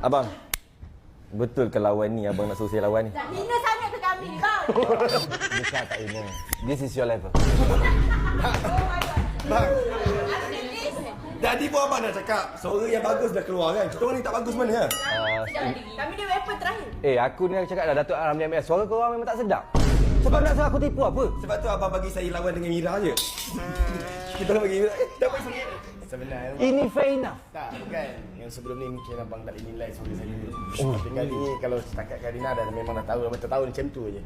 Abang, betul ke lawan ni abang nak suruh saya lawan ni? Tak hina sangat ke kami ni, bang? Bukan tak hina. This is your level. Bang, jadi pun abang dah cakap suara yang bagus dah keluar kan? Kita orang ni tak bagus mana? Kami ni weapon terakhir. Aku ni cakap dah Datuk Aram MS. Suara kau orang memang tak sedap. Sebab nak suruh aku tipu apa? Sebab tu abang bagi saya lawan dengan Mira je. Kita orang bagi Mira. Dapat sangat. Sebenarnya Ini fair enough. tak, bukan. Yang sebelum ni mungkin abang tak boleh nilai suara saya. Tapi kali ni kalau setakat kali ni dah memang dah tahu, memang tahu macam tu je.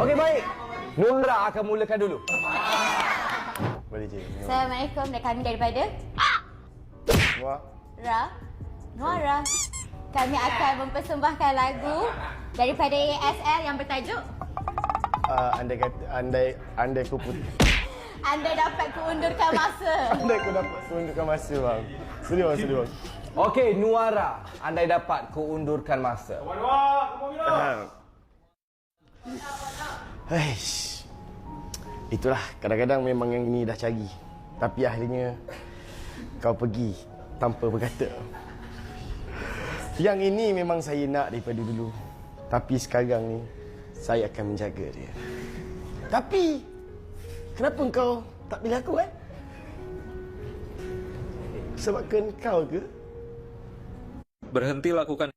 Okey, baik. Nura akan mulakan dulu. Boleh je. Assalamualaikum dan kami daripada Wah. Nuara. Kami akan mempersembahkan lagu daripada ASL yang bertajuk Andai ku putih. Anda dapat kuundurkan masa. Andai ku dapat undurkan masa bang. Sedih bang. Okey, Nuara. Andai dapat kuundurkan masa. Haish. Itulah, kadang-kadang memang yang ini dah cari. Tapi akhirnya kau pergi tanpa berkata. Yang ini memang saya nak daripada dulu. Tapi sekarang ni saya akan menjaga dia. Tapi kenapa kau tak pilih aku kan? Sebabkan kau ke? Berhenti lakukan